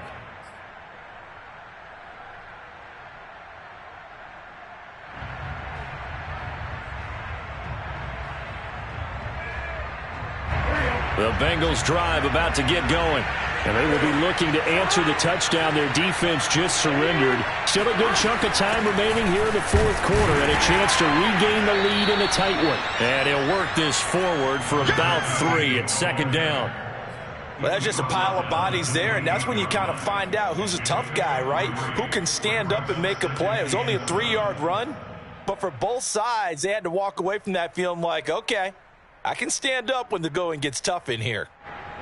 The Bengals drive about to get going. And they will be looking to answer the touchdown their defense just surrendered. Still a good chunk of time remaining here in the 4th quarter and a chance to regain the lead in a tight one. And he'll work this forward for about 3 at 2nd down. Well, that's just a pile of bodies there, and that's when you kind of find out who's a tough guy, right? Who can stand up and make a play. It was only a 3-yard run, but for both sides, they had to walk away from that feeling like, okay, I can stand up when the going gets tough in here.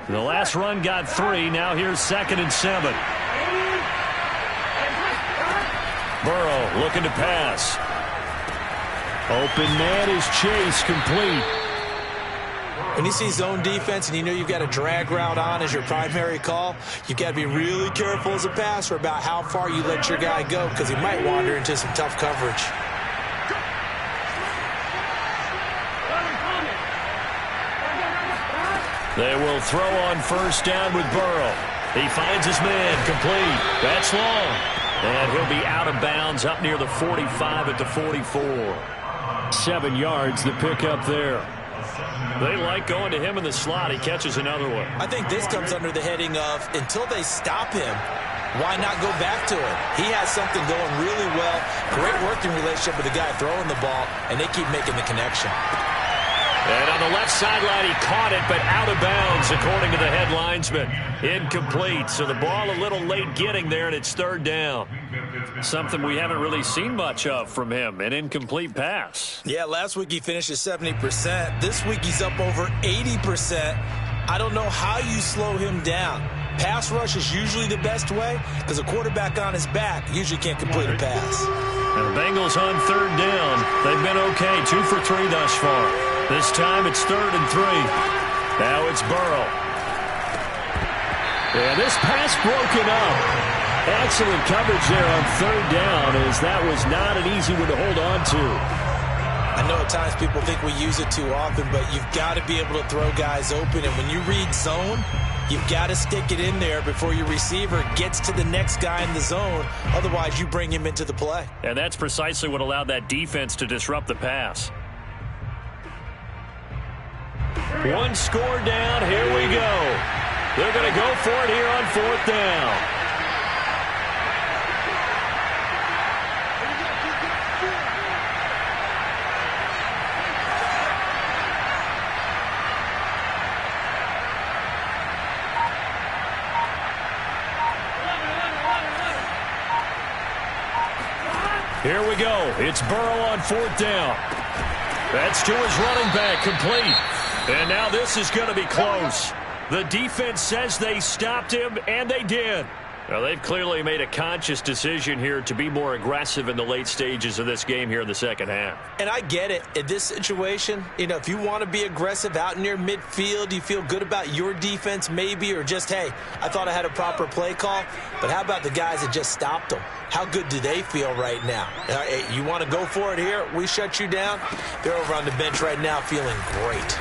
The last run got 3. Now here's 2nd and 7. Burrow looking to pass. Open man is Chase, complete. When you see zone defense and you know you've got a drag route on as your primary call, you've got to be really careful as a passer about how far you let your guy go because he might wander into some tough coverage. They will throw on 1st down with Burrow. He finds his man, complete. That's long. And he'll be out of bounds up near the 45 at the 44. 7 yards, the pickup there. They like going to him in the slot. He catches another one. I think this comes under the heading of until they stop him, why not go back to him? He has something going really well. Great working relationship with the guy throwing the ball, and they keep making the connection. And on the left sideline, he caught it, but out of bounds, according to the head linesman. Incomplete. So the ball a little late getting there, and it's 3rd down. Something we haven't really seen much of from him, an incomplete pass. Yeah, last week he finished at 70%. This week he's up over 80%. I don't know how you slow him down. Pass rush is usually the best way because a quarterback on his back usually can't complete a pass. And the Bengals on 3rd down. They've been okay, 2 for 3 thus far. This time it's 3rd and 3. Now it's Burrow. And this pass broken up. Excellent coverage there on 3rd down as that was not an easy one to hold on to. I know at times people think we use it too often, but you've got to be able to throw guys open. And when you read zone, you've got to stick it in there before your receiver gets to the next guy in the zone. Otherwise, you bring him into the play. And that's precisely what allowed that defense to disrupt the pass. 1 score down. Here we go. They're going to go for it here on 4th down. Here we go. It's Burrow on 4th down. That's to his running back, complete. And now this is going to be close. The defense says they stopped him, and they did. Well, they've clearly made a conscious decision here to be more aggressive in the late stages of this game here in the second half. And I get it. In this situation, if you want to be aggressive out near midfield, you feel good about your defense maybe, or just, hey, I thought I had a proper play call. But how about the guys that just stopped them? How good do they feel right now? You want to go for it here? We shut you down? They're over on the bench right now feeling great.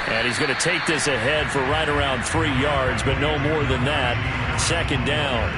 And he's going to take this ahead for right around 3 yards, but no more than that. Second down.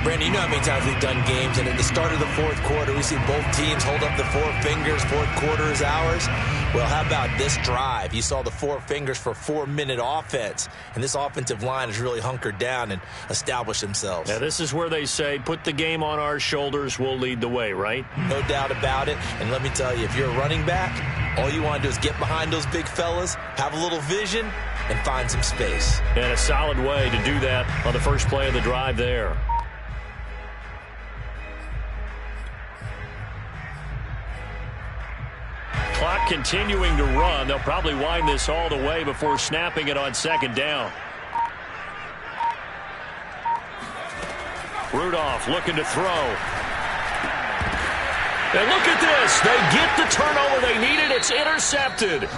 Brandon, you know how many times we've done games, and at the start of the fourth quarter, we see both teams hold up the 4 fingers, fourth quarter is ours. Well, how about this drive? You saw the 4 fingers for 4-minute offense, and this offensive line has really hunkered down and established themselves. Yeah, this is where they say, put the game on our shoulders, we'll lead the way, right? No doubt about it, and let me tell you, if you're a running back, all you want to do is get behind those big fellas, have a little vision, and find some space. And a solid way to do that on the first play of the drive there. Clock continuing to run. They'll probably wind this all the way before snapping it on second down. Rudolph looking to throw. And look at this. They get the turnover they needed. It's intercepted.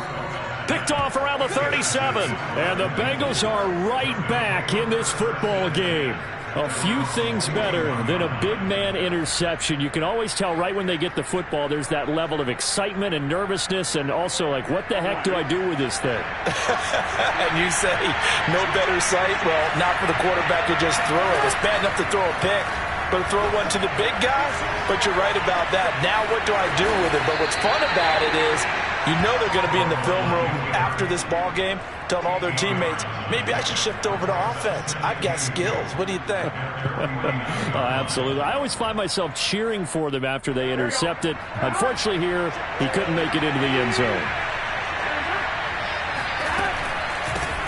Picked off around the 37. And the Bengals are right back in this football game. A few things better than a big man interception. You can always tell right when they get the football, there's that level of excitement and nervousness, and also like, what the heck do I do with this thing? And you say, no better sight? Well, not for the quarterback to just throw it. It's bad enough to throw a pick, but throw one to the big guy? But you're right about that. Now what do I do with it? But what's fun about it is, they're going to be in the film room after this ball game telling all their teammates, maybe I should shift over to offense. I've got skills. What do you think? Absolutely. I always find myself cheering for them after they intercept it. Unfortunately here, he couldn't make it into the end zone.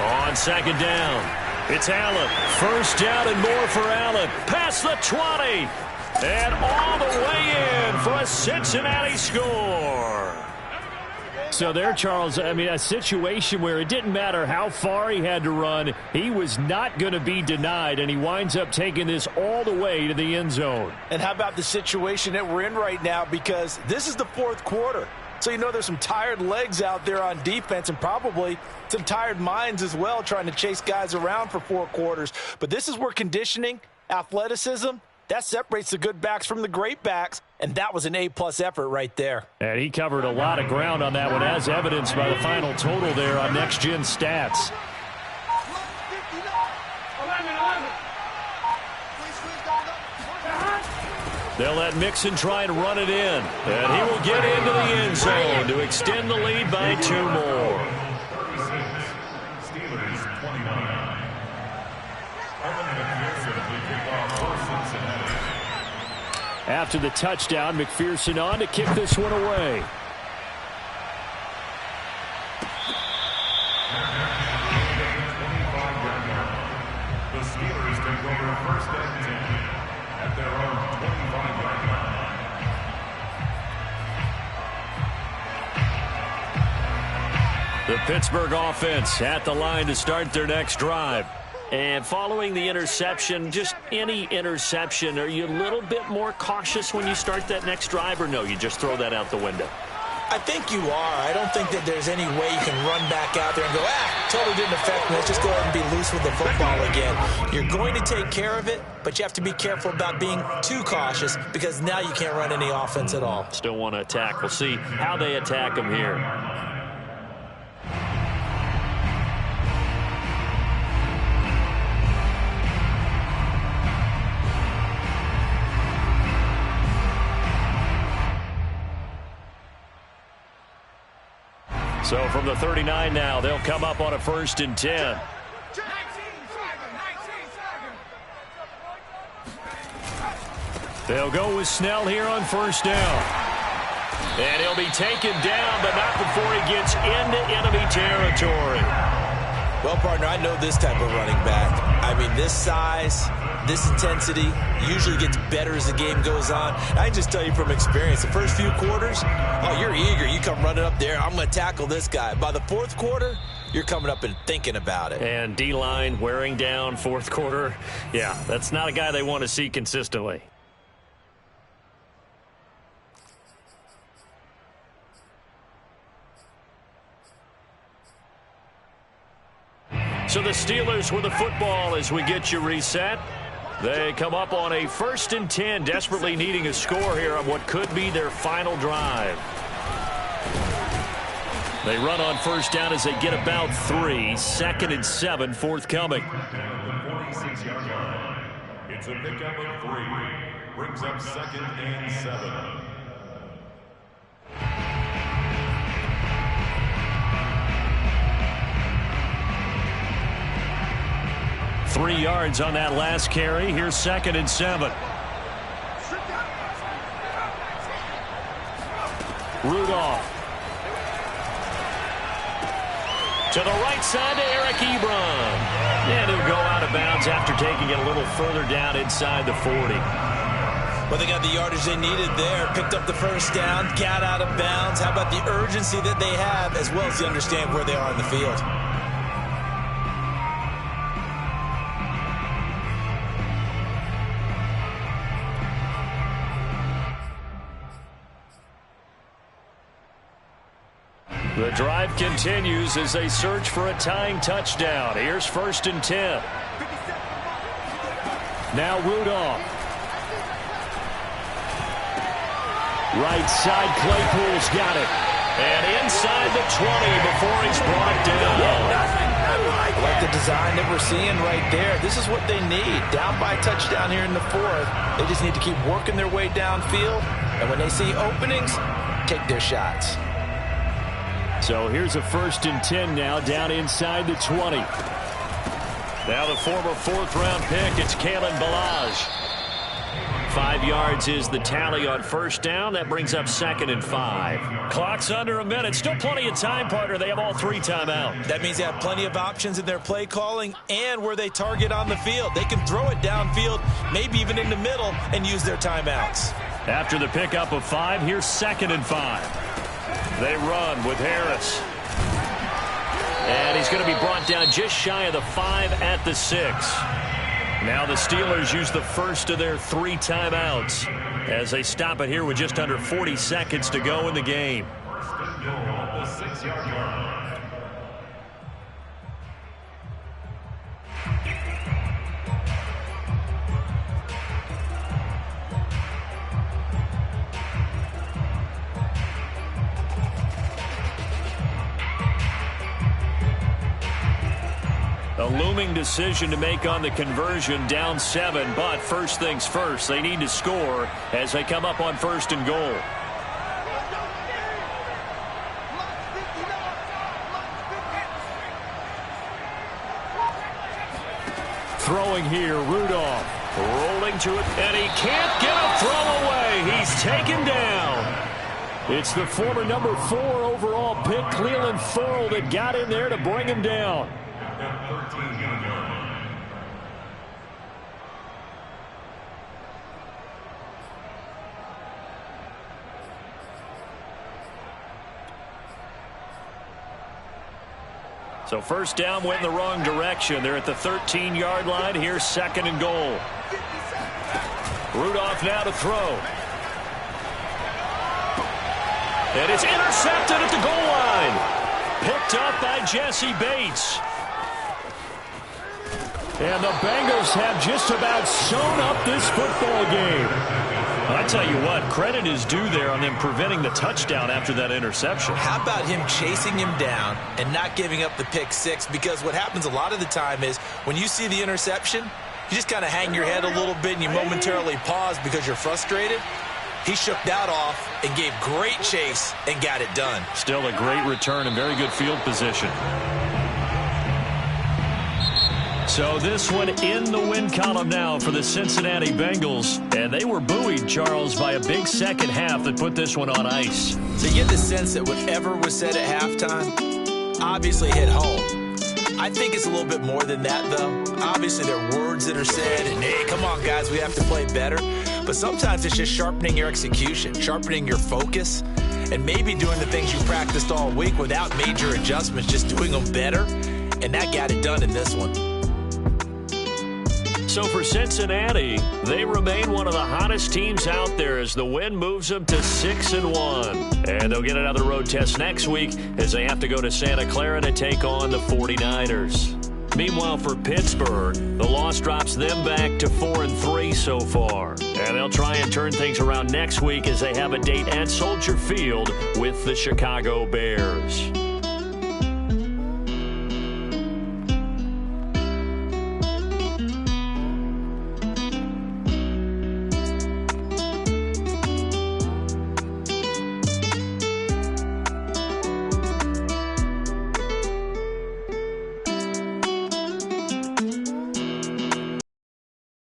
On second down, it's Allen. First down and more for Allen. Past the 20. And all the way in for a Cincinnati score. So there, Charles, I mean, a situation where it didn't matter how far he had to run, he was not going to be denied, and he winds up taking this all the way to the end zone. And how about the situation that we're in right now, because this is the fourth quarter. So there's some tired legs out there on defense and probably some tired minds as well trying to chase guys around for 4 quarters. But this is where conditioning, athleticism, that separates the good backs from the great backs, and that was an A-plus effort right there. And he covered a lot of ground on that one, as evidenced by the final total there on Next Gen Stats. They'll let Mixon try and run it in, and he will get into the end zone to extend the lead by 2 more. Steelers 29. After the touchdown, McPherson on to kick this one away. The Steelers take over first and 10 at their own 25-yard line. The Pittsburgh offense at the line to start their next drive. And following the interception, just any interception, are you a little bit more cautious when you start that next drive, or no, you just throw that out the window? I think you are. I don't think that there's any way you can run back out there and go, totally didn't affect me. Let's just go ahead and be loose with the football again. You're going to take care of it, but you have to be careful about being too cautious because now you can't run any offense at all. Still want to attack. We'll see how they attack them here. So from the 39 now, they'll come up on a 1st and 10. They'll go with Snell here on 1st down. And he'll be taken down, but not before he gets into enemy territory. Well, partner, I know this type of running back. I mean, this size, this intensity usually gets better as the game goes on. I can just tell you from experience, the first few quarters, you're eager. You come running up there, I'm going to tackle this guy. By the 4th quarter, you're coming up and thinking about it. And D-line wearing down fourth quarter. Yeah, that's not a guy they want to see consistently. So the Steelers with the football as we get you reset. They come up on a 1st and 10, desperately needing a score here on what could be their final drive. They run on first down as they get about 3. 2nd and 7 forthcoming. It's a pickup of 3. Brings up 2nd and 7. 3 yards on that last carry. Here's 2nd and 7. Rudolph. To the right side to Eric Ebron. And he'll go out of bounds after taking it a little further down inside the 40. Well, they got the yardage they needed there. Picked up the first down, got out of bounds. How about the urgency that they have, as well as they understand where they are in the field? The drive continues as they search for a tying touchdown. Here's 1st and 10. Now Rudolph. Right side, Claypool's got it. And inside the 20 before he's brought down. I like the design that we're seeing right there. This is what they need. Down by touchdown here in the 4th. They just need to keep working their way downfield. And when they see openings, take their shots. So here's a 1st and 10 now, down inside the 20. Now the former 4th-round pick, it's Kalen Ballage. 5 yards is the tally on first down. That brings up 2nd and 5. Clock's under a minute. Still plenty of time, partner. They have all 3 timeouts. That means they have plenty of options in their play calling and where they target on the field. They can throw it downfield, maybe even in the middle, and use their timeouts. After the pickup of 5, here's 2nd and 5. They run with Harris. And he's going to be brought down just shy of the 5 at the 6. Now the Steelers use the first of their 3 timeouts as they stop it here with just under 40 seconds to go in the game. First and goal on the 6-yard line. A looming decision to make on the conversion, down 7, but first things first, they need to score as they come up on 1st and goal. Throwing here, Rudolph. Rolling to it, and he can't get a throw away. He's taken down. It's the former number 4 overall pick, Cleveland Thorle, that got in there to bring him down. So first down went in the wrong direction. They're at the 13-yard line. Here's 2nd and goal. Rudolph now to throw. And it's intercepted at the goal line. Picked up by Jesse Bates. And the Bengals have just about sewn up this football game. I tell you what, credit is due there on them preventing the touchdown after that interception. How about him chasing him down and not giving up the pick 6? Because what happens a lot of the time is when you see the interception, you just kind of hang your head a little bit and you momentarily pause because you're frustrated. He shook that off and gave great chase and got it done. Still a great return and very good field position. So this one in the win column now for the Cincinnati Bengals. And they were buoyed, Charles, by a big second half that put this one on ice. So you get the sense that whatever was said at halftime obviously hit home. I think it's a little bit more than that, though. Obviously, there are words that are said, and hey, come on, guys, we have to play better. But sometimes it's just sharpening your execution, sharpening your focus. and maybe doing the things you practiced all week without major adjustments, just doing them better. And that got it done in this one. So for Cincinnati, they remain one of the hottest teams out there as the win moves them to 6-1. And they'll get another road test next week as they have to go to Santa Clara to take on the 49ers. Meanwhile, for Pittsburgh, the loss drops them back to 4-3 so far. And they'll try and turn things around next week as they have a date at Soldier Field with the Chicago Bears.